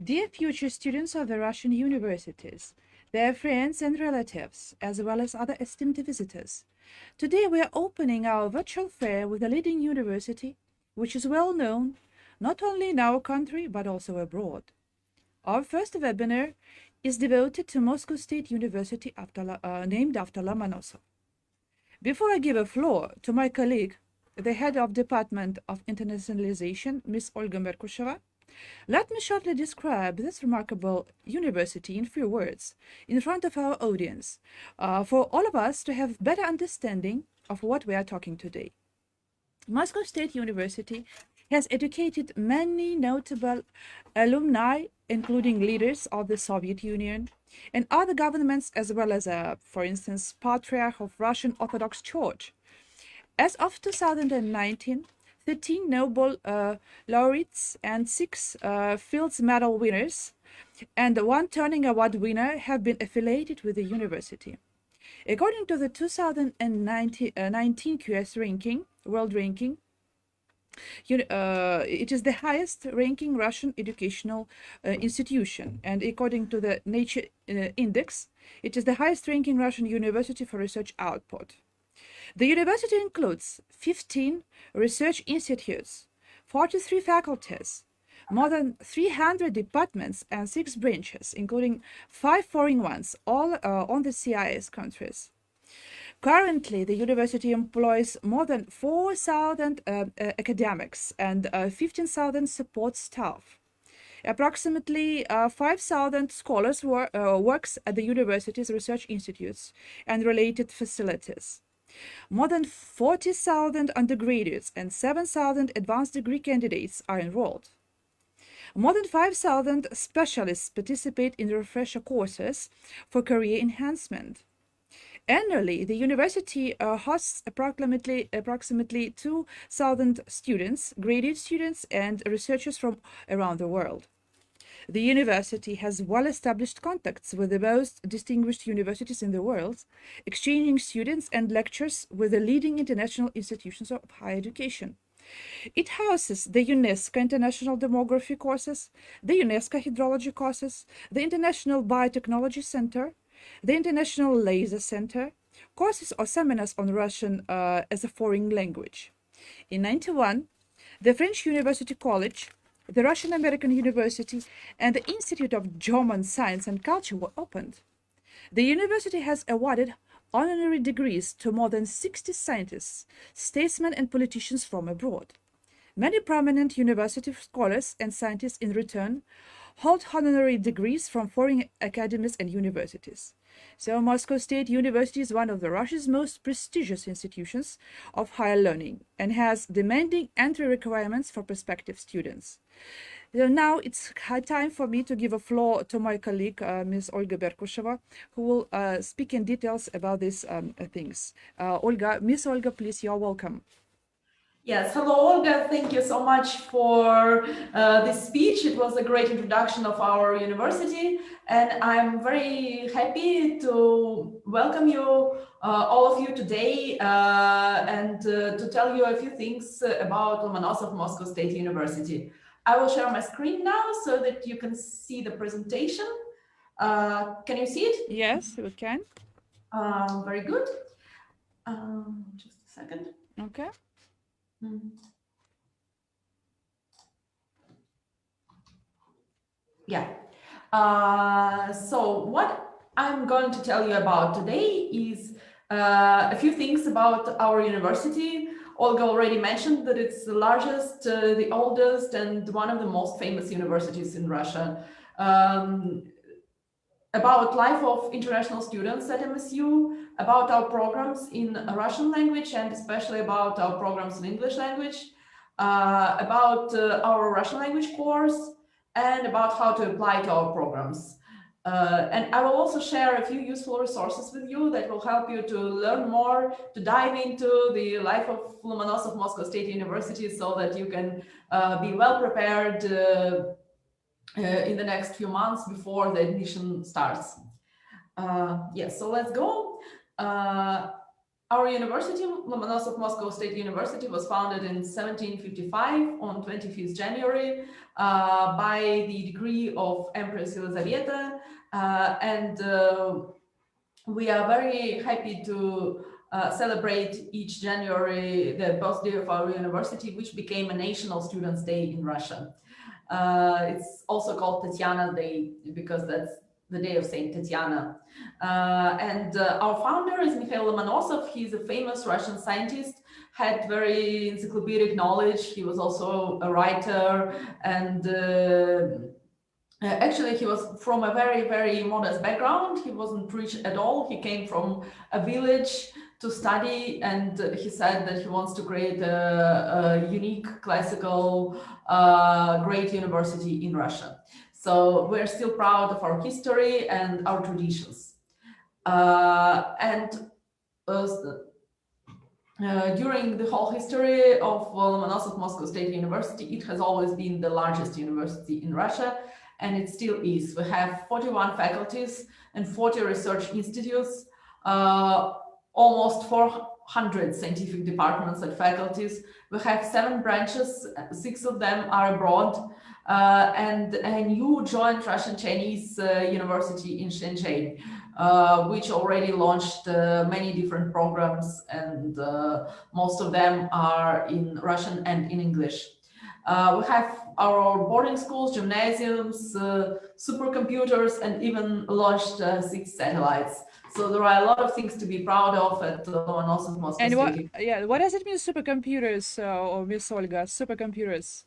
Dear future students of the Russian universities, their friends and relatives, as well as other esteemed visitors, today we are opening our virtual fair with a leading university, which is well known not only in our country but also abroad. Our first webinar is devoted to Moscow State University named after Lomonosov. Before I give a floor to my colleague, the head of Department of Internationalization, Ms. Olga Merkusheva, let me shortly describe this remarkable university in few words in front of our audience, for all of us to have better understanding of what we are talking today. Moscow State University has educated many notable alumni, including leaders of the Soviet Union and other governments, as well as, for instance, Patriarch of Russian Orthodox Church. As of 2019, 13 Nobel laureates and 6 Fields Medal winners and 1 Turing Award winner have been affiliated with the university. According to the 2019 QS ranking, world ranking, it is the highest ranking Russian educational institution, and according to the Nature Index, it is the highest ranking Russian university for research output. The university includes 15 research institutes, 43 faculties, more than 300 departments and 6 branches, including 5 foreign ones, all on the CIS countries. Currently, the university employs more than 4,000 academics and 15,000 support staff. Approximately 5,000 scholars works at the university's research institutes and related facilities. More than 40,000 undergraduates and 7,000 advanced degree candidates are enrolled. More than 5,000 specialists participate in refresher courses for career enhancement. Annually, the university hosts approximately 2,000 students, graduate students, and researchers from around the world. The university has well-established contacts with the most distinguished universities in the world, exchanging students and lectures with the leading international institutions of higher education. It houses the UNESCO International Demography courses, the UNESCO Hydrology courses, the International Biotechnology Center, the International Laser Center, courses or seminars on Russian as a foreign language. In 1991, the French University College, the Russian American University, and the Institute of German Science and Culture were opened. The university has awarded honorary degrees to more than 60 scientists, statesmen, and politicians from abroad. Many prominent university scholars and scientists in return hold honorary degrees from foreign academies and universities. So Moscow State University is one of the Russia's most prestigious institutions of higher learning and has demanding entry requirements for prospective students. So now it's high time for me to give a floor to my colleague, Ms. Olga Berkusheva, who will speak in details about these things. Miss Olga, please, you're welcome. Yes, hello Olga, thank you so much for this speech. It was a great introduction of our university, and I'm very happy to welcome you, all of you today, and to tell you a few things about Lomonosov Moscow State University. I will share my screen now so that you can see the presentation. Can you see it? Yes, we can. Very good. Just a second. Okay. Yeah. So what I'm going to tell you about today is a few things about our university. Olga already mentioned that it's the largest, the oldest, and one of the most famous universities in Russia. About life of international students at MSU, about our programs in Russian language, and especially about our programs in English language, about our Russian language course, and about how to apply to our programs. And I will also share a few useful resources with you that will help you to learn more, to dive into the life of Lomonosov Moscow State University so that you can be well prepared in the next few months before the admission starts. Yes, so let's go. Our university, Lomonosov Moscow State University, was founded in 1755 on 25th January by the decree of Empress Elizaveta, and we are very happy to celebrate each January the birthday of our university, which became a national students' day in Russia. It's also called Tatiana Day because that's the day of Saint Tatiana. And our founder is Mikhail Lomonosov. He's a famous Russian scientist, had very encyclopedic knowledge. He was also a writer, and actually, he was from a very, very modest background. He wasn't rich at all. He came from a village to study, and he said that he wants to create a unique classical great university in Russia. So we're still proud of our history and our traditions. During the whole history of Lomonosov Moscow State University, it has always been the largest university in Russia, and it still is. We have 41 faculties and 40 research institutes, almost 400 scientific departments and faculties. We have 7 branches, 6 of them are abroad, and a new joint Russian-Chinese university in Shenzhen, which already launched many different programs, and most of them are in Russian and in English. We have our boarding schools, gymnasiums, supercomputers, and even launched 6 satellites. So there are a lot of things to be proud of at Lomonosov Moscow And State. what does it mean, supercomputers, or Miss Olga, supercomputers?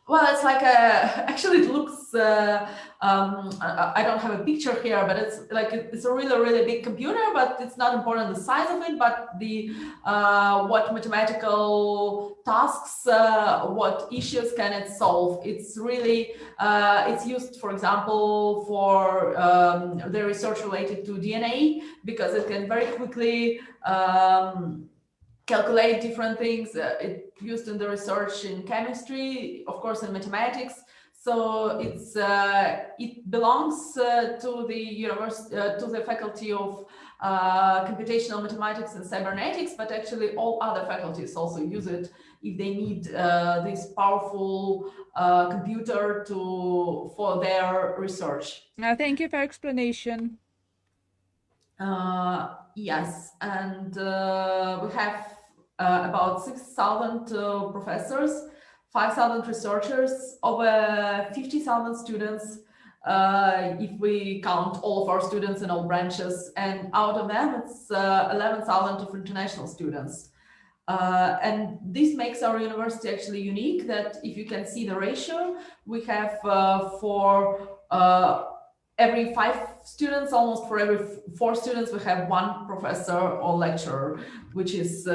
Well, it's like actually it looks, I don't have a picture here, but it's like, it's a really, really big computer, but it's not important the size of it, but the, what mathematical tasks, what issues can it solve. It's really, it's used, for example, for the research related to DNA, because it can very quickly calculate different things. It's used in the research in chemistry, of course, in mathematics. So it's it belongs to the university, to the faculty of computational mathematics and cybernetics, but actually all other faculties also use it if they need this powerful computer for their research. Thank you for explanation. Yes, and we have about 6,000 professors, 5,000 researchers, over 50,000 students, if we count all of our students in all branches, and out of them it's 11,000 of international students. And this makes our university actually unique, that if you can see the ratio, we have for every 5 students, almost for every 4 students, we have 1 professor or lecturer, which is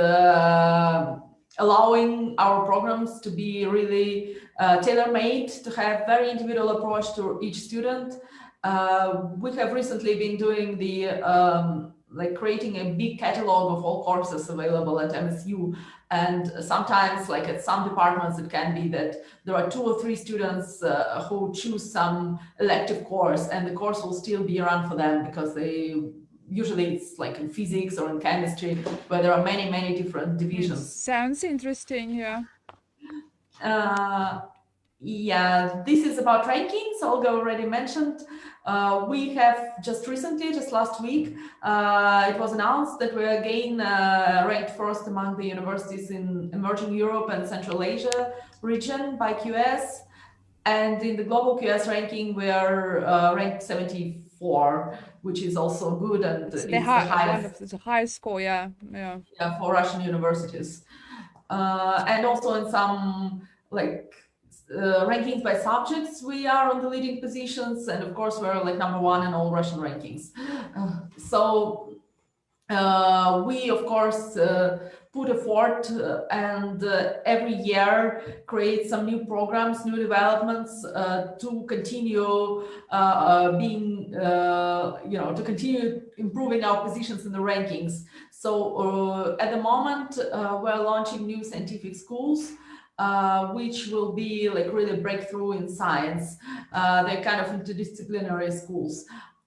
allowing our programs to be really tailor-made, to have very individual approach to each student. We have recently been doing the like creating a big catalog of all courses available at MSU, and sometimes, like at some departments, it can be that there are 2 or 3 students who choose some elective course, and the course will still be around for them because they usually it's like in physics or in chemistry, where there are many, many different divisions. Sounds interesting, yeah. Yeah, this is about rankings. Olga already mentioned. We have just recently, just last week, it was announced that we are again ranked first among the universities in emerging Europe and Central Asia region by QS. And in the global QS ranking, we are ranked 74, which is also good, and It's it's the highest. it's a high score, yeah. For Russian universities. And also in some like rankings by subjects, we are on the leading positions, and of course we're like #1 in all Russian rankings. So we of course put effort and every year create some new programs, new developments to continue being, to continue improving our positions in the rankings. So at the moment, we're launching new scientific schools, which will be like really breakthrough in science. They're kind of interdisciplinary schools.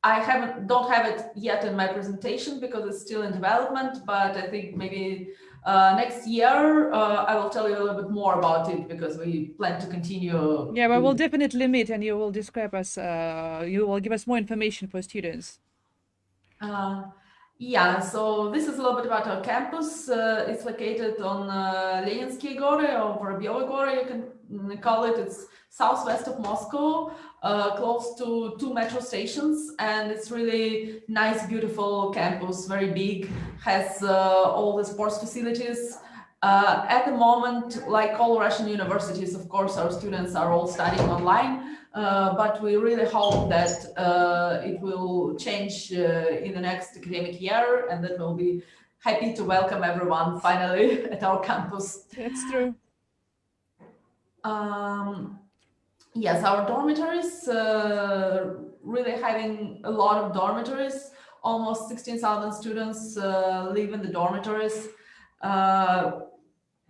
don't have it yet in my presentation because it's still in development, but I think maybe next year I will tell you a little bit more about it because we plan to continue. Yeah, well, we'll definitely meet and you will describe us, you will give us more information for students. Yeah, so this is a little bit about our campus. It's located on Leninsky Gory or Vorobyovy Gory, you can call it. It's southwest of Moscow, close to 2 metro stations, and it's really nice, beautiful campus, very big, has all the sports facilities. At the moment, like all Russian universities, of course, our students are all studying online, but we really hope that it will change in the next academic year, and that we'll be happy to welcome everyone finally at our campus. That's true. Yes, our dormitories, really having a lot of dormitories. Almost 16,000 students live in the dormitories.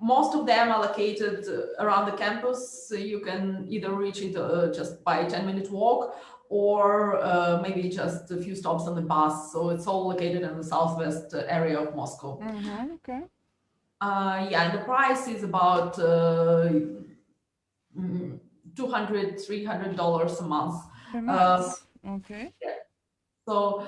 Most of them are located around the campus. So you can either reach it just by a 10-minute walk or maybe just a few stops on the bus. So it's all located in the southwest area of Moscow. Okay. Yeah, and the price is about $200-300 a month. Per month. Okay. So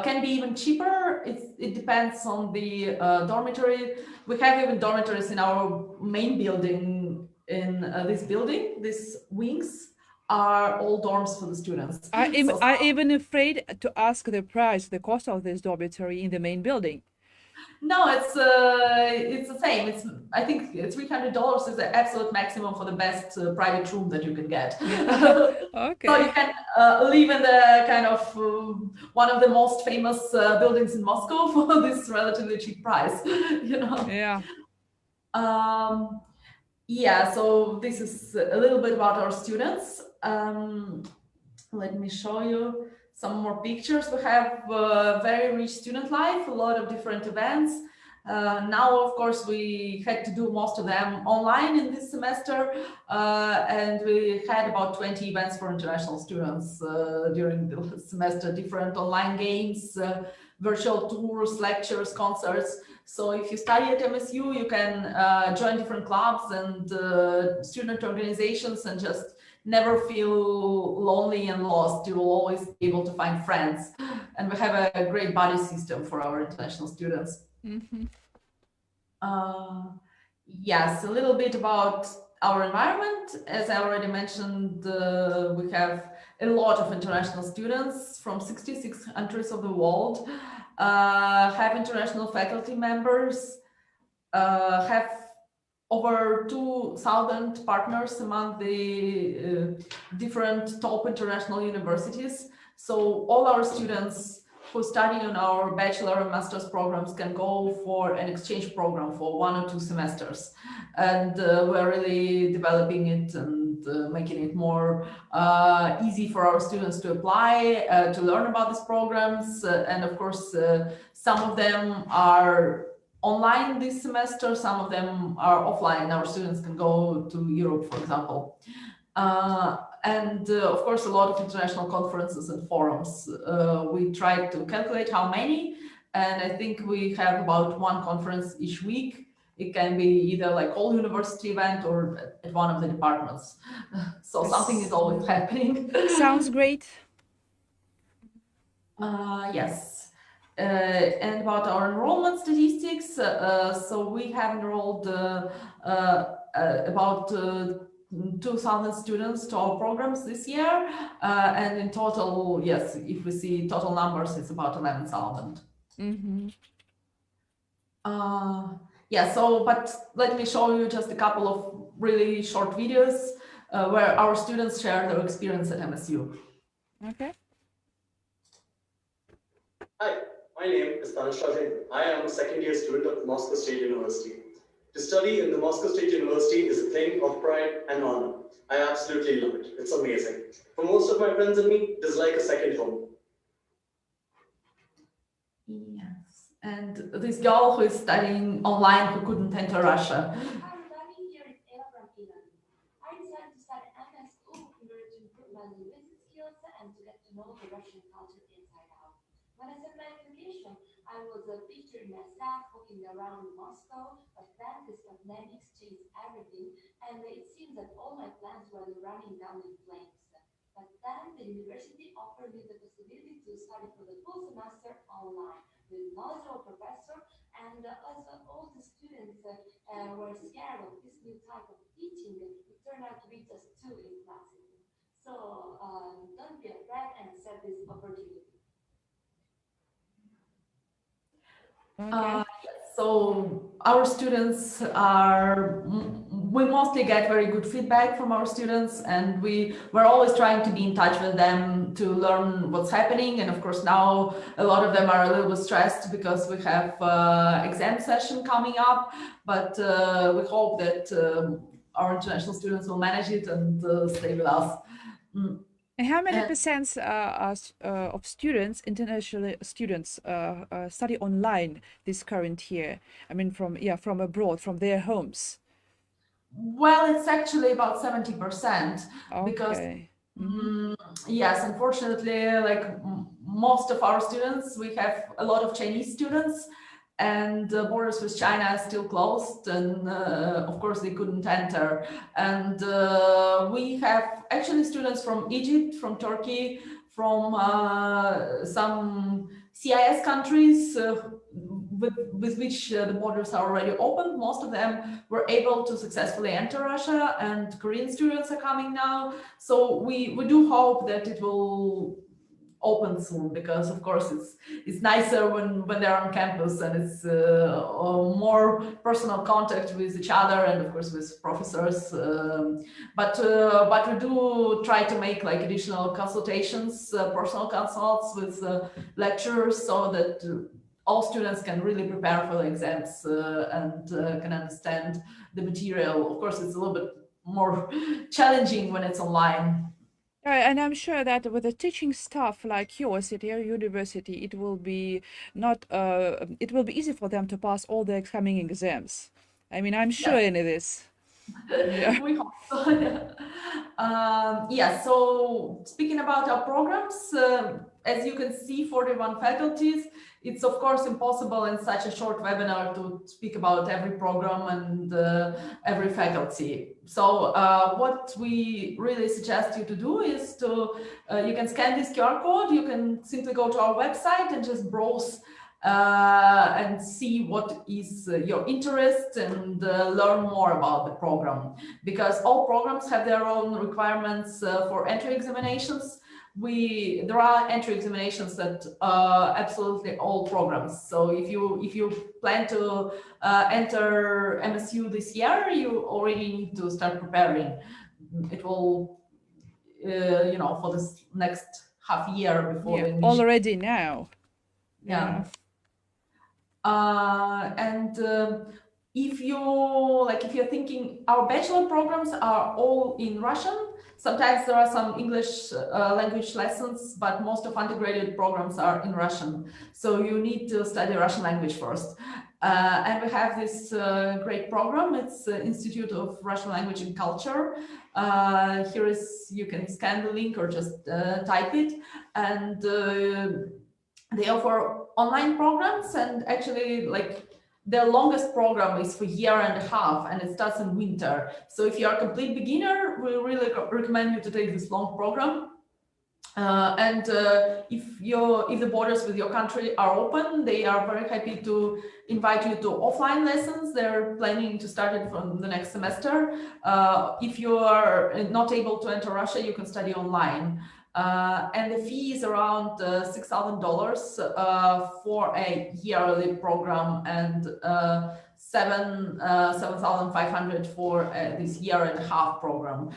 can be even cheaper. It depends on the dormitory. We have even dormitories in our main building. In this building, these wings are all dorms for the students. I'm even afraid to ask the price, the cost of this dormitory in the main building. No, it's the same. I think $300 is the absolute maximum for the best private room that you can get. Okay. So you can live in the kind of one of the most famous buildings in Moscow for this relatively cheap price. Yeah. Yeah. So this is a little bit about our students. Let me show you some more pictures. We have very rich student life, a lot of different events. Now, of course, we had to do most of them online in this semester, and we had about 20 events for international students during the semester, different online games, virtual tours, lectures, concerts. So if you study at MSU, you can join different clubs and student organizations and just never feel lonely and lost. You will always be able to find friends. And we have a great buddy system for our international students. Yes, a little bit about our environment. As I already mentioned, we have a lot of international students from 66 countries of the world, have international faculty members, have over 2,000 partners among the different top international universities. So all our students who study on our bachelor and master's programs can go for an exchange program for 1 or 2 semesters. And we're really developing it and making it more easy for our students to apply, to learn about these programs. And of course, some of them are online this semester, some of them are offline. Our students can go to Europe, for example. And of course, a lot of international conferences and forums. We tried to calculate how many, and I think we have about 1 conference each week. It can be either like whole university event or at one of the departments. So something is always happening. Sounds great. Yes. And about our enrollment statistics, so we have enrolled about 2,000 students to our programs this year, and in total, yes, if we see total numbers, it's about 11,000. Yeah, so, but let me show you just a couple of really short videos where our students share their experience at MSU. Okay. Hi, my name is Tanushree. I am a second-year student of Moscow State University. To study in the Moscow State University is a thing of pride and honor. I absolutely love it. It's amazing. For most of my friends and me, it is like a second home. Yes, and this girl who is studying online who couldn't enter Russia. I'm studying here in April. I decided to study MSU in order to improve my linguistics skills and to get to know the Russian culture inside out. When I sent my application, I was picturing myself walking around Moscow, but then this pandemic changed everything, and it seems that all my plans were running down in flames. But then the university offered me the possibility to study for the full semester online with knowledgeable professor, and as all the students were scared of this new type of teaching, it turned out to be just two in classes. So don't be afraid and accept this opportunity. Okay. So our students are, we mostly get very good feedback from our students, and we're always trying to be in touch with them to learn what's happening. And of course now a lot of them are a little bit stressed because we have exam session coming up, but we hope that our international students will manage it and stay with us. And how many And- percent of students, international students, study online this current year? I mean, from abroad, from their homes. Well, it's actually about 70% because Okay. yes, unfortunately, like most of our students, we have a lot of Chinese students, and the borders with China are still closed, and of course they couldn't enter. And we have actually students from Egypt, from Turkey, from some CIS countries with which the borders are already open. Most of them were able to successfully enter Russia, and Korean students are coming now. So we do hope that it will open soon, because of course it's nicer when they're on campus, and it's more personal contact with each other and of course with professors. But we do try to make like additional consultations, personal consults with lecturers, so that all students can really prepare for the exams and can understand the material. Of course, it's a little bit more challenging when it's online. And I'm sure that with a teaching staff like yours at your university, it will be not it will be easy for them to pass all the coming exams. I mean, I'm sure in this. Yeah. We hope so. Yeah, so speaking about our programs, as you can see, 41 faculties. It's of course impossible in such a short webinar to speak about every program and every faculty. So what we really suggest you to do is to, you can scan this QR code, you can simply go to our website and just browse and see what is your interest, and learn more about the program, because all programs have their own requirements for entry examinations. There are entry examinations at absolutely all programs. So if you plan to enter MSU this year, you already need to start preparing. It will for this next half year before Yeah, the admission. already now. Yeah. And if you're thinking, our bachelor programs are all in Russian. Sometimes there are some English language lessons, but most of undergraduate programs are in Russian. So you need to study Russian language first. And we have this great program. It's Institute of Russian Language and Culture. You can scan the link or just type it. And they offer online programs, and actually their longest program is for a year and a half, and it starts in winter. So if you're a complete beginner, we really recommend you to take this long program. And if the borders with your country are open, they are very happy to invite you to offline lessons. They're planning to start it from the next semester. If you are not able to enter Russia, you can study online. And the fee is around $6,000 for a yearly program, and $7,500 for this year and a half program.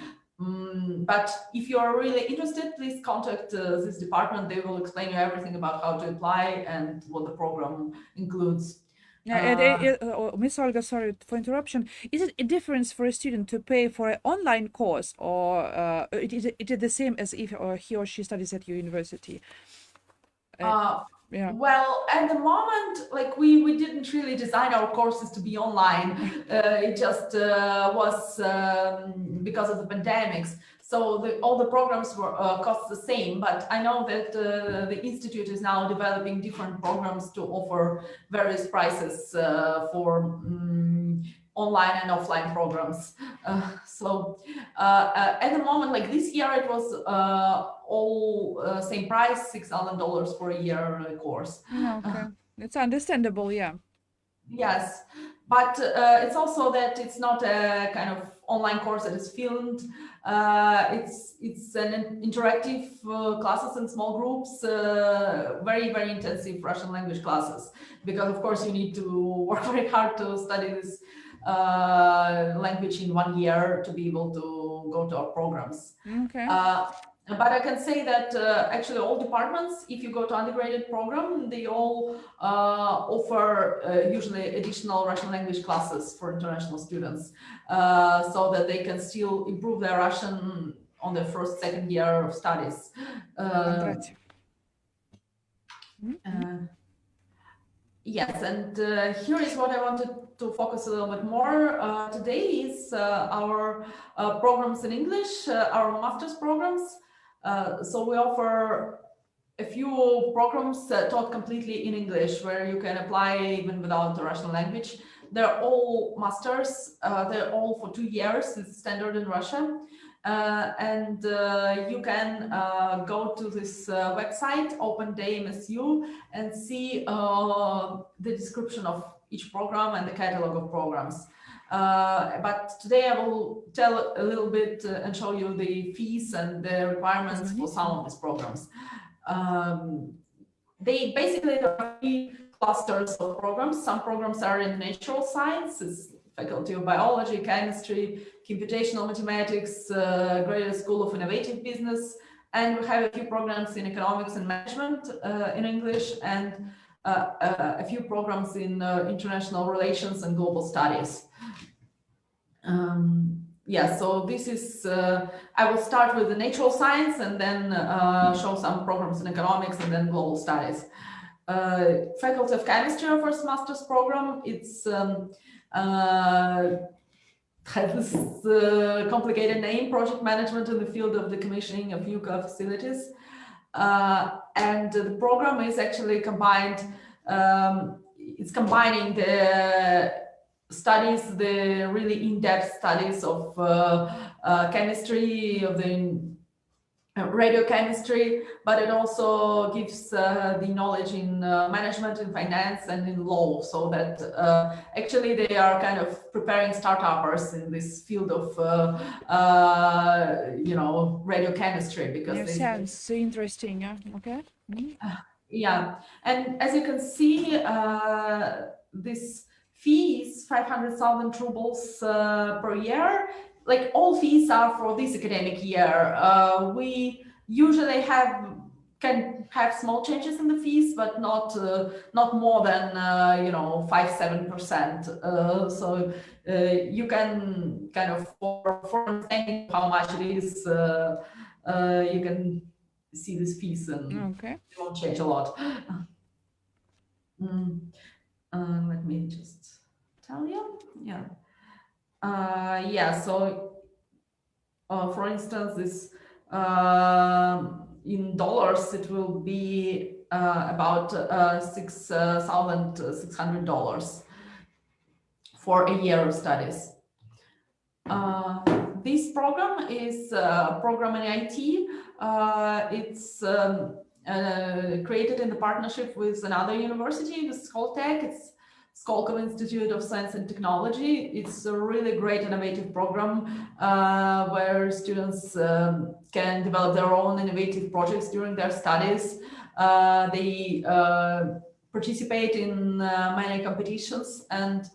But if you are really interested, please contact this department. They will explain you everything about how to apply and what the program includes. Miss Olga, sorry for interruption. Is it a difference for a student to pay for an online course, or it is the same as if he or she studies at your university? Yeah. Well, at the moment, we didn't really design our courses to be online. It just was because of the pandemics. So So all the programs were cost the same, but I know that the institute is now developing different programs to offer various prices for online and offline programs. So at the moment, like this year, it was all same price, $6,000 for a year course. Okay, it's understandable, yeah. Yes, but it's also that it's not a kind of online course that is filmed. It's an interactive classes in small groups, very intensive Russian language classes, because of course you need to work very hard to study this language in 1 year to be able to go to our programs. Okay. But I can say that actually all departments, if you go to undergraduate program, they all offer usually additional Russian language classes for international students, so that they can still improve their Russian on their first, second year of studies. Yes, and here is what I wanted to focus a little bit more today is our programs in English, our master's programs. So we offer a few programs taught completely in English, where you can apply even without the Russian language. They're all masters. They're all for 2 years. It's standard in Russia. And you can go to this website, Open Day MSU, and see the description of each program and the catalog of programs. But today I will tell a little bit and show you the fees and the requirements for some of these programs. They basically there are 3 clusters of programs. Some programs are in natural sciences, Faculty of Biology, Chemistry, Computational Mathematics, Graduate School of Innovative Business, and we have a few programs in Economics and Management in English, and a few programs in International Relations and Global Studies. Yeah, so this is, I will start with the natural science and then show some programs in economics and then global studies. Faculty of Chemistry offers master's program. It's has this complicated name, Project Management in the Field of Decommissioning of Nuclear Facilities. And the program is actually combined, it's combining the studies, the really in-depth studies of chemistry, of the radiochemistry, but it also gives the knowledge in management, in finance, and in law, so that actually they are kind of preparing startuppers in this field of you know, radiochemistry, because it sounds so interesting. Yeah. Okay. Yeah, and as you can see, this fee is 500,000 rubles per year. Like all fees are for this academic year. We usually can have small changes in the fees, but not more than you know, 5-7%. So you can kind of for understanding how much it is, you can see this fees and it won't change a lot. Let me just tell you. Yeah. Yeah, so for instance, this in dollars, it will be about $6,600 for a year of studies. This program is a program in IT. It's created in the partnership with another university, with Skoltech. It's Skolkovo Institute of Science and Technology. It's a really great innovative program where students can develop their own innovative projects during their studies. They participate in many competitions, and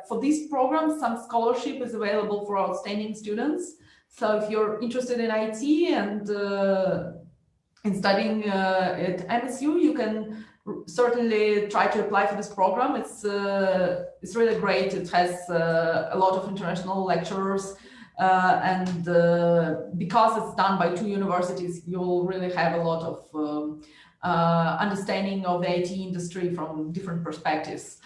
for this program, some scholarship is available for outstanding students. So if you're interested in IT and in studying at MSU, you can certainly try to apply for this program. It's really great. It has a lot of international lecturers, and because it's done by 2 universities, you'll really have a lot of understanding of the IT industry from different perspectives.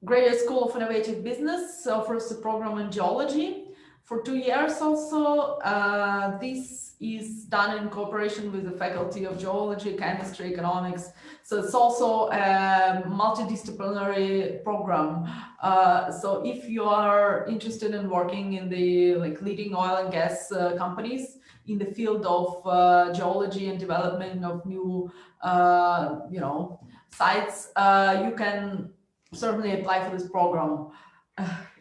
Graduate School of Innovative Business offers a program in geology for 2 years also. This is done in cooperation with the Faculty of Geology, Chemistry, Economics. So it's also a multidisciplinary program. So if you are interested in working in the leading oil and gas companies in the field of geology and development of new, sites, you can certainly apply for this program.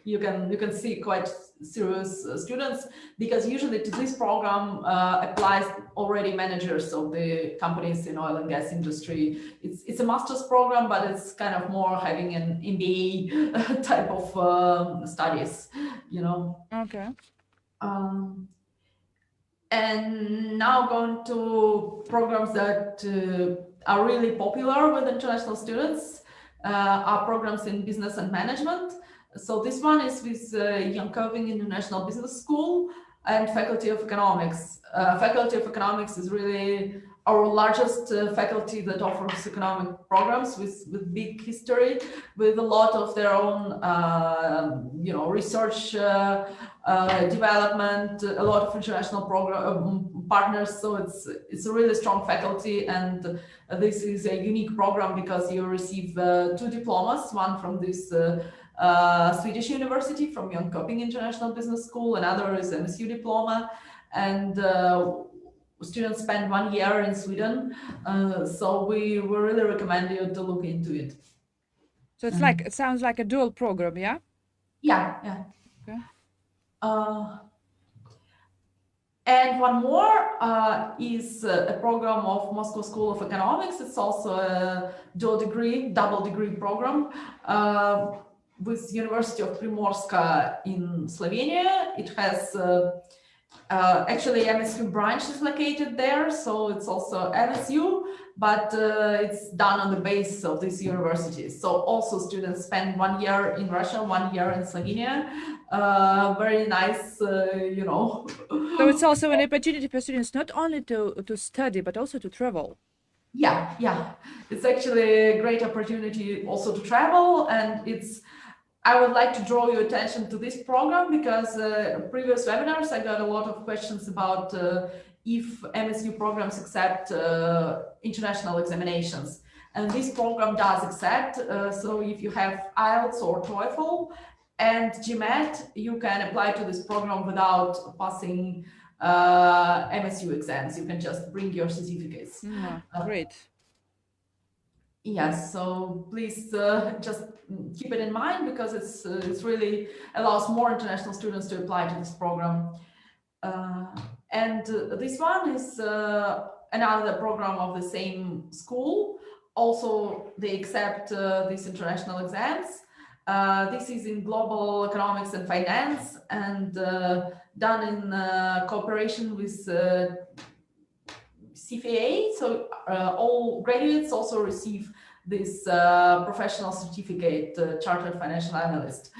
You can see quite serious students, because usually to this program applies already managers of the companies in oil and gas industry. It's a master's program, but it's kind of more having an MBA type of studies, Okay. And now going to programs that are really popular with international students, are programs in business and management. So this one is with Yankoving International Business School and Faculty of Economics. Faculty of Economics is really our largest faculty that offers economic programs with big history, with a lot of their own, research development, a lot of international program partners. So it's a really strong faculty, and this is a unique program because you receive 2 diplomas, one from this Swedish university, from Jönköping International Business School, another is MSU diploma, and students spend 1 year in Sweden. So we really recommend you to look into it. So it's it sounds like a dual program, yeah? Yeah. Okay. And one more is a program of Moscow School of Economics. It's also a double degree program with University of Primorska in Slovenia. It has actually MSU branch is located there, so it's also MSU, but it's done on the basis of this university. So also students spend 1 year in Russia, 1 year in Slovenia. Very nice, So it's also an opportunity for students not only to study, but also to travel. Yeah. It's actually a great opportunity also to travel, and I would like to draw your attention to this program because previous webinars I got a lot of questions about if MSU programs accept international examinations, and this program does accept. So if you have IELTS or TOEFL and GMAT, you can apply to this program without passing MSU exams. You can just bring your certificates. Great. Yes, so please just keep it in mind, because it's really allows more international students to apply to this program. And this one is another program of the same school. Also, they accept these international exams. This is in global economics and finance, and done in cooperation with CFA. So all graduates also receive this professional certificate, Chartered Financial Analyst,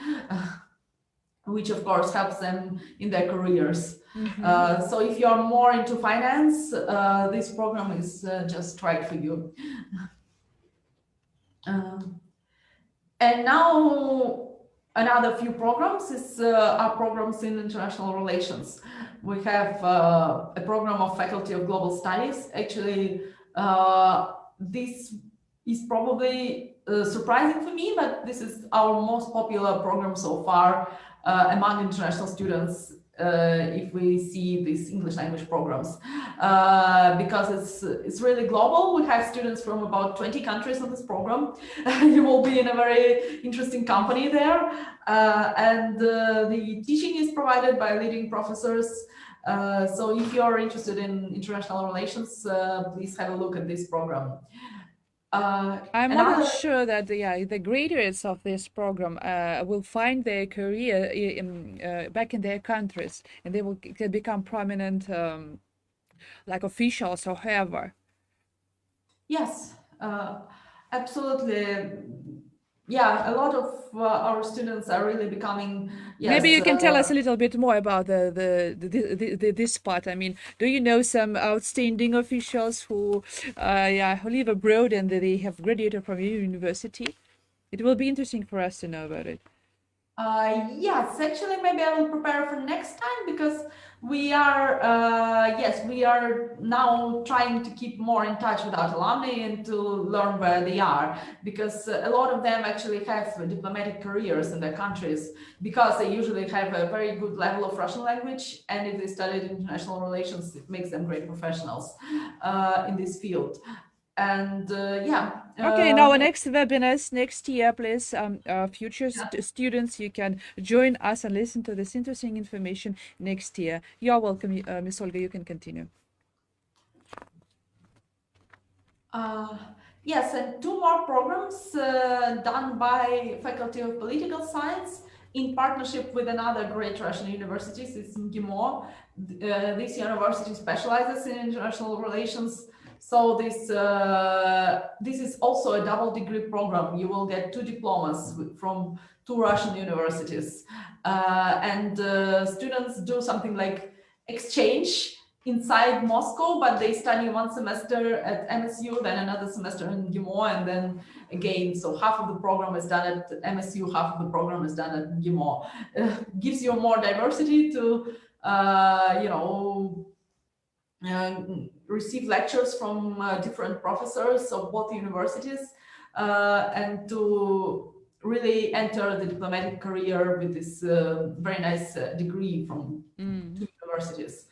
which of course helps them in their careers. So if you are more into finance, this program is just right for you. And now another few programs are programs in international relations. We have a program of Faculty of Global Studies. Actually, this is probably surprising for me, but this is our most popular program so far among international students, if we see these English language programs, because it's really global. We have students from about 20 countries on this program. You will be in a very interesting company there, and the teaching is provided by leading professors. So if you are interested in international relations, please have a look at this program. I'm almost sure that the graduates of this program will find their career back in their countries, and they will can become prominent, like officials or whoever. Yes, absolutely. Yeah, a lot of our students are really becoming. Yes, maybe you can tell us a little bit more about this part. I mean, do you know some outstanding officials who live abroad and they have graduated from your university? It will be interesting for us to know about it. Yes, actually, maybe I will prepare for next time because we are, yes, we are now trying to keep more in touch with our alumni and to learn where they are because a lot of them actually have diplomatic careers in their countries because they usually have a very good level of Russian language, and if they studied international relations, it makes them great professionals in this field. And yeah. Okay, in our next webinars next year, please, future students, you can join us and listen to this interesting information next year. You're welcome, Miss Olga. You can continue. Yes, and two more programs done by Faculty of Political Science in partnership with another great Russian university, it's in MGIMO. This university specializes in international relations. So this is also a double degree program. You will get two diplomas from two Russian universities. And students do something like exchange inside Moscow, but they study one semester at MSU, then another semester in MGIMO, and then again, so half of the program is done at MSU, half of the program is done at MGIMO. Gives you more diversity to, receive lectures from different professors of both universities and to really enter the diplomatic career with this very nice degree from two universities.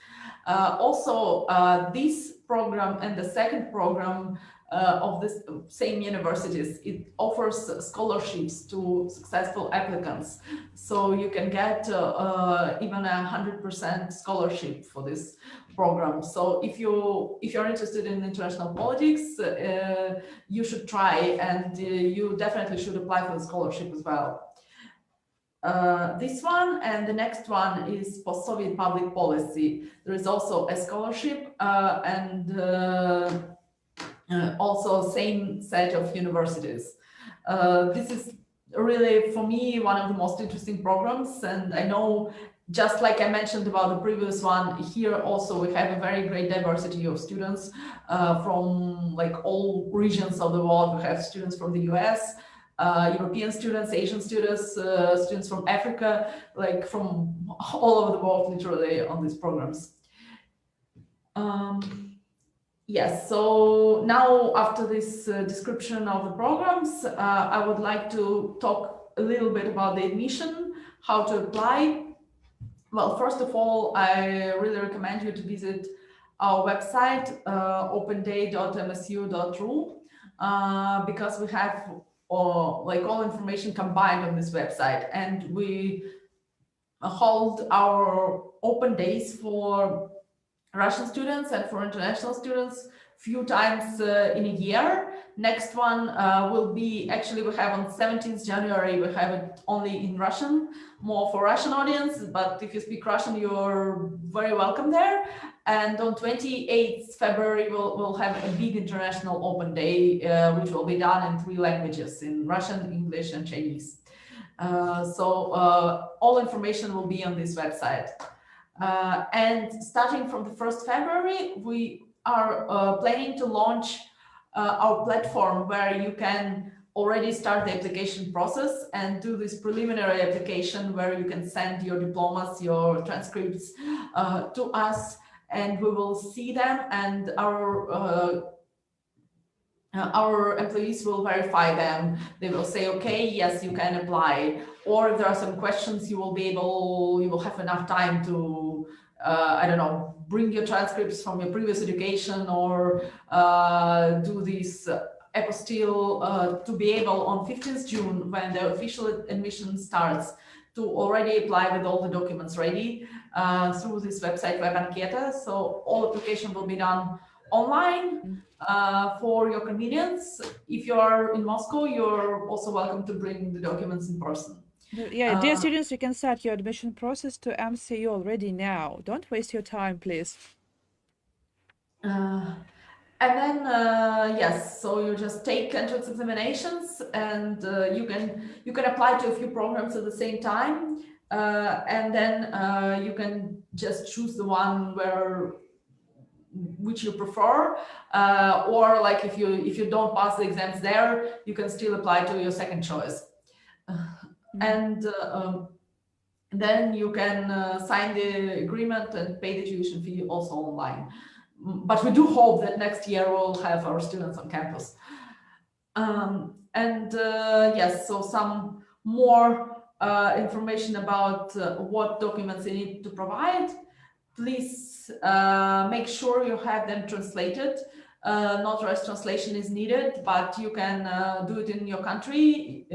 Also, this program and the second program of this same universities, it offers scholarships to successful applicants. So you can get even 100% scholarship for this program. So if you're interested in international politics, you should try, and you definitely should apply for the scholarship as well. This one and the next one is post-Soviet public policy. There is also a scholarship and also same set of universities. This is really, for me, one of the most interesting programs, and I know, just like I mentioned about the previous one, here also we have a very great diversity of students from like all regions of the world. We have students from the US, European students, Asian students, students from Africa, like from all over the world, literally, on these programs. Yes, so now after this description of the programs, I would like to talk a little bit about the admission, how to apply. Well, first of all, I really recommend you to visit our website, openday.msu.ru, because we have all information combined on this website, and we hold our open days for Russian students and for international students few times in a year. Next one will be, actually we have on 17th January, we have it only in Russian, more for Russian audience, but if you speak Russian, you're very welcome there. And on 28th February, we'll have a big international open day, which will be done in 3 languages, in Russian, English, and Chinese. So all information will be on this website. And starting from the 1st February, we are planning to launch our platform where you can already start the application process and do this preliminary application where you can send your diplomas, your transcripts to us, and we will see them, and our employees will verify them. They will say, okay, yes, you can apply. Or if there are some questions, you will have enough time to, I don't know, bring your transcripts from your previous education, or do this apostille to be able on 15th June, when the official admission starts, to already apply with all the documents ready through this website, Web Anketa. So all application will be done online for your convenience. If you are in Moscow, you're also welcome to bring the documents in person. Yeah, dear students, you can start your admission process to MCU already now. Don't waste your time, please. And then, yes, so you just take entrance examinations, and you can apply to a few programs at the same time, and then you can just choose the one where which you prefer, or like if you don't pass the exams there, you can still apply to your second choice. And then you can sign the agreement and pay the tuition fee also online. But we do hope that next year we'll have our students on campus. Yes, so some more information about what documents you need to provide. Please make sure you have them translated. Notarized translation is needed, but you can do it in your country,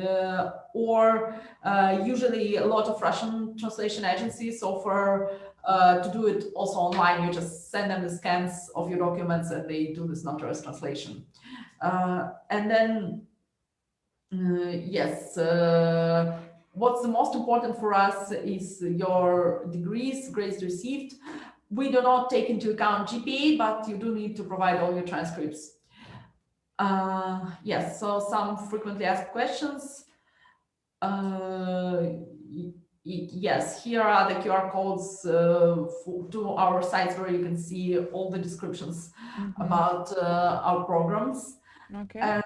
or usually a lot of Russian translation agencies offer to do it also online. You just send them the scans of your documents and they do this notarized translation. And then, yes, what's the most important for us is your degrees, grades received. We do not take into account GPA, but you do need to provide all your transcripts. Yes, so some frequently asked questions. Yes, here are the QR codes to our sites where you can see all the descriptions about our programs. Okay. And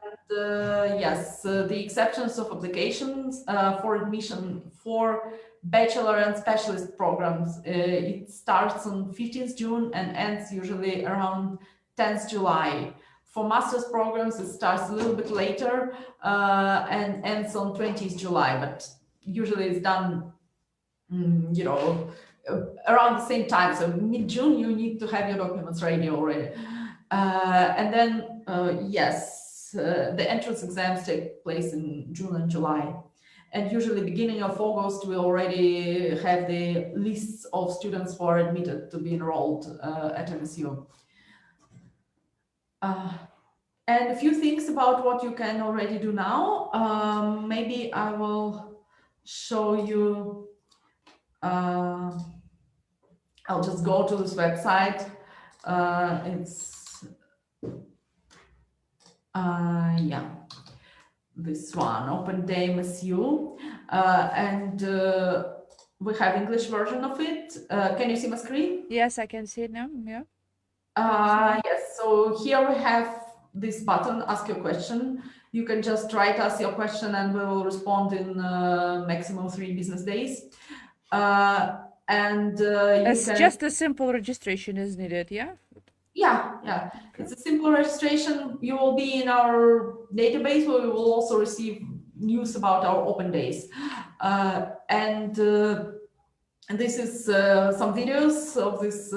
yes, the exceptions of applications for admission for bachelor and specialist programs, it starts on 15th June and ends usually around 10th July. For master's programs, it starts a little bit later and ends on 20th July, but usually it's done, you know, around the same time. So mid-June, you need to have your documents ready already. And then, yes, the entrance exams take place in June and July. And usually beginning of August, we already have the lists of students who are admitted to be enrolled at MSU. And a few things about what you can already do now. Maybe I will show you. I'll just go to this website. It's yeah, this one, Open Day MSU, and we have English version of it. Can you see my screen? Yes, I can see it now. Yeah. Yes, so here we have this button, ask your question. You can just write us your question and we will respond in maximum 3 business days. It's can, just a simple registration is needed, yeah? Yeah. Okay. It's a simple registration. You will be in our database where we will also receive news about our open days. And this is some videos of this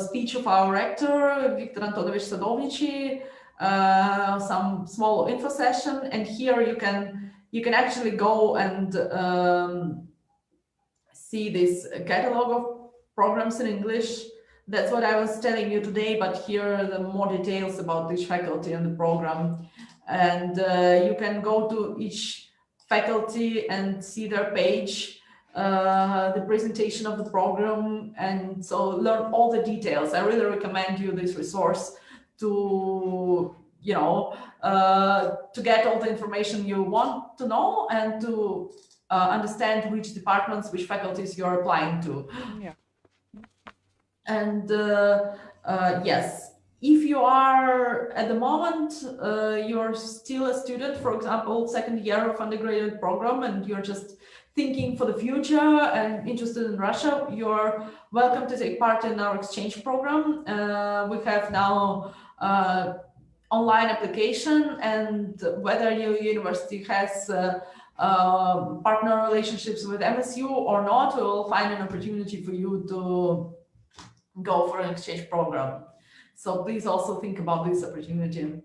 speech of our rector, Viktor Antonovich Sadovnichi, some small info session, and here you can actually go and see this catalog of programs in English. That's what I was telling you today, but here are the more details about each faculty and the program. And you can go to each faculty and see their page, the presentation of the program, and so learn all the details. I really recommend you this resource to, you know, to get all the information you want to know and to understand which departments, which faculties you're applying to. Yeah. And yes, if you are at the moment, you're still a student, for example, second year of undergraduate program, and you're just thinking for the future and interested in Russia, you're welcome to take part in our exchange program. We have now online application, and whether your university has partner relationships with MSU or not, we will find an opportunity for you to go for an exchange program. So please also think about this opportunity.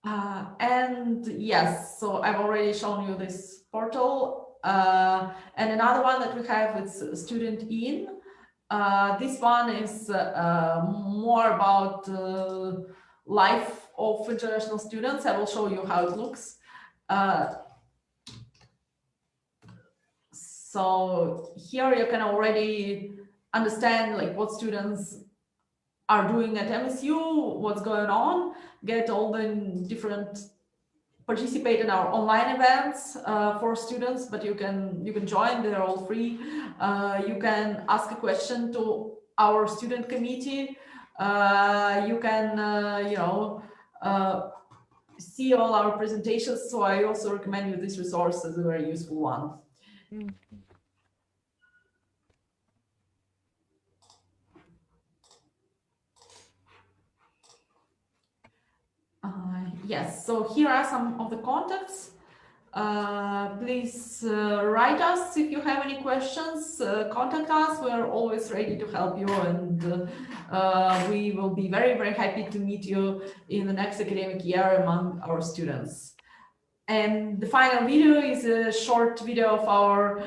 And yes, so I've already shown you this portal. And another one that we have is Student In. This one is more about life of international students. I will show you how it looks. So here you can already understand like what students are doing at MSU, what's going on, get all the different, participate in our online events for students, but you can join, they're all free. You can ask a question to our student committee You can, see all our presentations. So I also recommend you this resource as a very useful one. Mm. Yes, so here are some of the contacts. Please write us if you have any questions. Contact us. We are always ready to help you, and we will be very, very happy to meet you in the next academic year among our students. And the final video is a short video of our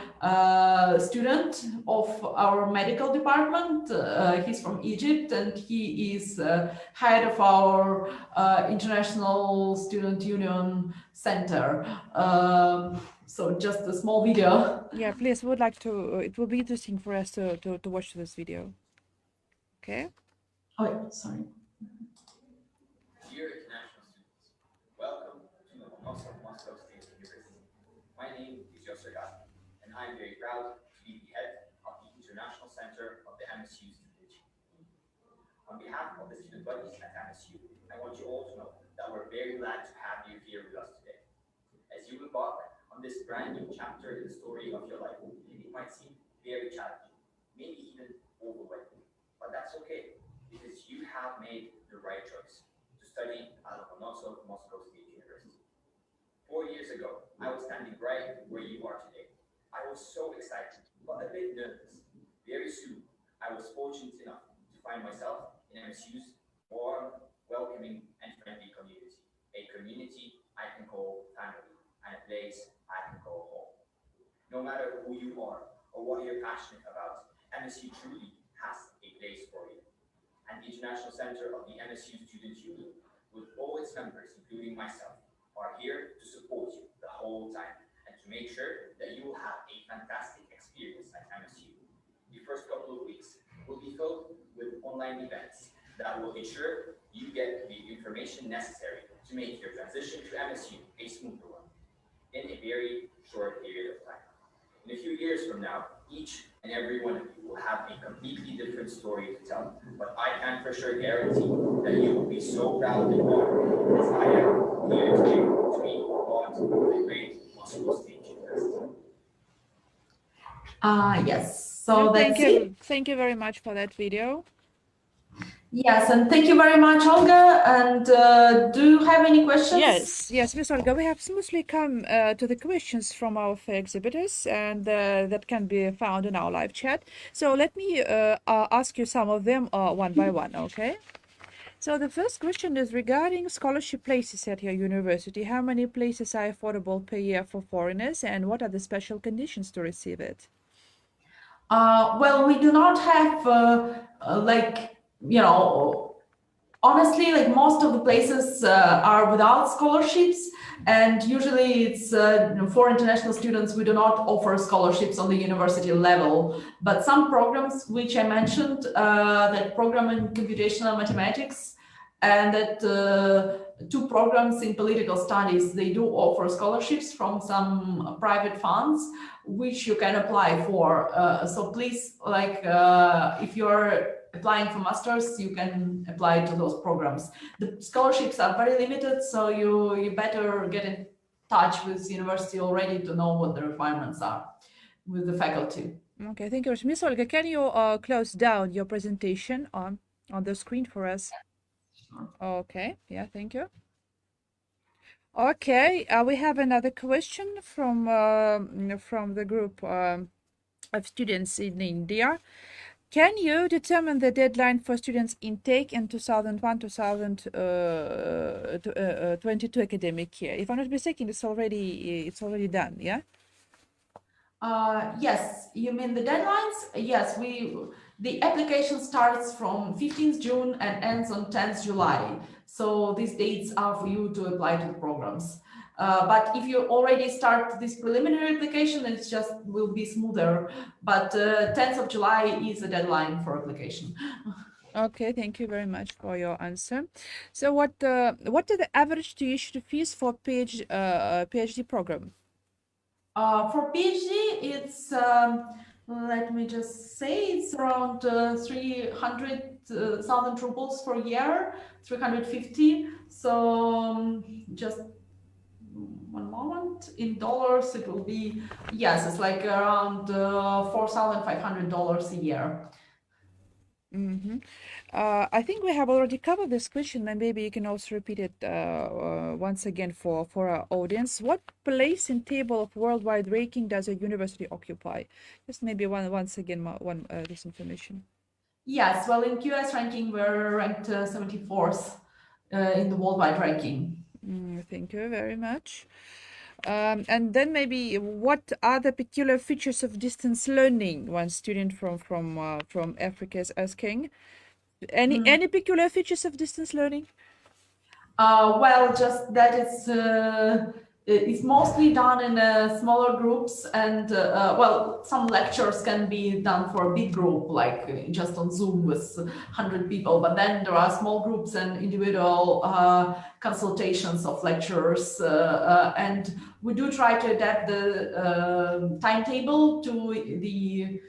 student of our medical department. He's from Egypt, and he is head of our International Student Union Center. So just a small video. Yeah, please, we would like to, it will be interesting for us to watch this video. Okay. Oh, yeah, sorry. Dear international students, welcome to Lomonosov Moscow State University. My name is Yosser Gatti, and I'm very proud to be the head of the International Center of the MSU Student Union. On behalf of the student bodies at MSU, I want you all to know that we're very glad to have you here with us today. As you embark on this brand new chapter in the story of your life, it might seem very challenging, maybe even overwhelming, but that's okay, because you have made the right choice to study at Lomonosov Moscow State University. 4 years ago, I was standing right where you are today. I was so excited, but a bit nervous. Very soon, I was fortunate enough to find myself in MSU's warm, welcoming, and friendly community. A community I can call family, and a place I can call home. No matter who you are or what you're passionate about, MSU truly has a place for you. And the International Center of the MSU Student Union, with all its members, including myself, are here to support you the whole time and to make sure that you will have a fantastic experience at MSU. The first couple of weeks will be filled with online events that will ensure you get the information necessary to make your transition to MSU a smoother one in a very short period of time. In a few years from now, each and every one of you will have a completely different story to tell. But I can for sure guarantee that you will be so proud and honored as I am here today to be part of the great Moscow State University. Yes, so No, that's it. thank you very much for that video. Yes, and thank you very much, Olga. And do you have any questions? Yes, Miss Olga, we have smoothly come to the questions from our fair exhibitors, and that can be found in our live chat. So let me ask you some of them one by one, okay? So the first question is regarding scholarship places at your university. How many places are affordable per year for foreigners, and what are the special conditions to receive it? Well, we do not have like, honestly, like most of the places are without scholarships, and usually it's for international students. We do not offer scholarships on the university level, but some programs which I mentioned, that program in computational mathematics and that two programs in political studies, they do offer scholarships from some private funds which you can apply for. So please, like, if you're applying for masters, you can apply to those programs. The scholarships are very limited, so you better get in touch with university already to know what the requirements are with the faculty. Okay, thank you. Miss Olga, can you close down your presentation on the screen for us? Sure. Okay, yeah, thank you. Okay, we have another question from the group of students in India. Can you determine the deadline for students intake in 2001-2022 academic year? If I'm not mistaken, it's already done, yeah? Yes, you mean the deadlines? Yes, the application starts from 15th June and ends on 10th July. So these dates are for you to apply to the programs. But if you already start this preliminary application, it just will be smoother. But 10th of July is the deadline for application. Okay, thank you very much for your answer. So what are the average tuition fees for PhD program? For PhD, it's Let me just say it's around 300,000 rubles per year, 350. So just one moment. In dollars, it will be, yes, it's like around $4,500 a year. Mm-hmm. I think we have already covered this question, and maybe you can also repeat it once again for our audience. What place in table of worldwide ranking does a university occupy? Just maybe once again this information. Yes, well, in QS ranking, we're ranked 74th in the worldwide ranking. Thank you very much. And then maybe what are the peculiar features of distance learning? One student from Africa is asking. Any peculiar features of distance learning? Well, just that it's mostly done in smaller groups, and well, some lectures can be done for a big group, like just on Zoom with 100 people. But then there are small groups and individual consultations of lecturers, and we do try to adapt the timetable to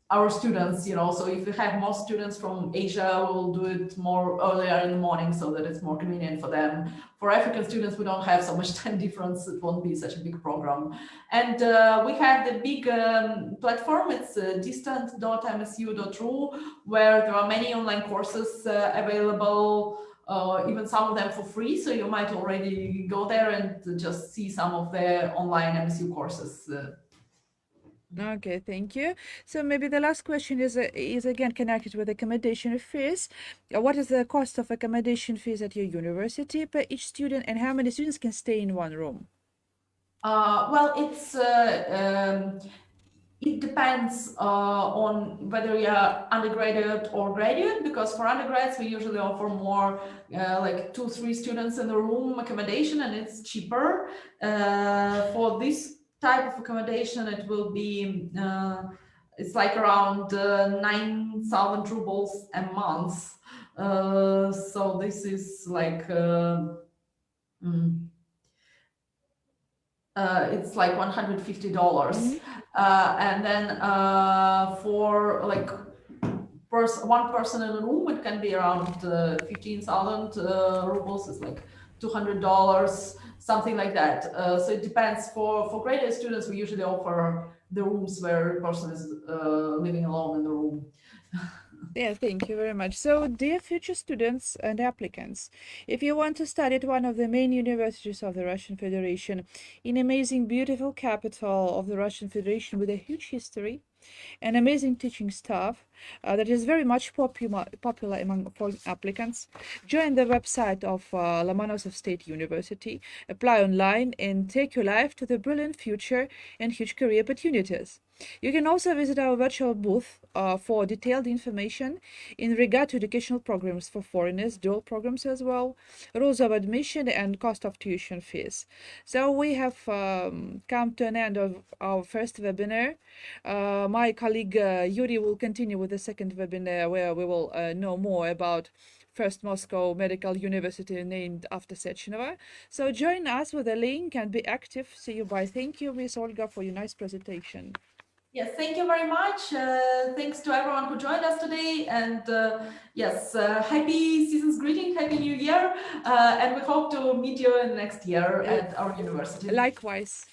our students, so if we have more students from Asia, we'll do it more earlier in the morning so that it's more convenient for them. For African students, we don't have so much time difference. It won't be such a big program. And we have the big platform. It's distant.msu.ru, where there are many online courses available, even some of them for free. So you might already go there and just see some of the online MSU courses. Okay, thank you. So maybe the last question is again connected with accommodation fees. What is the cost of accommodation fees at your university per each student, and how many students can stay in one room? Well, it depends on whether you're undergraduate or graduate, because for undergrads, we usually offer more like 2-3 students in the room accommodation, and it's cheaper. For this type of accommodation, it will be, it's like around 9,000 rubles a month. So this is like, it's like $150. And then for like one person in a room, it can be around 15,000 rubles. It's like $200, something like that. So it depends. For graduate students, we usually offer the rooms where a person is living alone in the room. Yeah, thank you very much. So, dear future students and applicants, if you want to study at one of the main universities of the Russian Federation, in amazing, beautiful capital of the Russian Federation with a huge history, an amazing teaching staff that is very much popular among foreign applicants, join the website of Lomonosov State University, apply online, and take your life to the brilliant future and huge career opportunities. You can also visit our virtual booth for detailed information in regard to educational programs for foreigners, dual programs as well, rules of admission, and cost of tuition fees. So we have come to an end of our first webinar. My colleague Yuri will continue with the second webinar, where we will know more about First Moscow Medical University, named after Sechenova. So join us with a link and be active. See you. Bye. Thank you, Miss Olga, for your nice presentation. Yes, thank you very much. Thanks to everyone who joined us today. And yes, happy season's greeting, happy new year. And we hope to meet you in next year at our university. Likewise.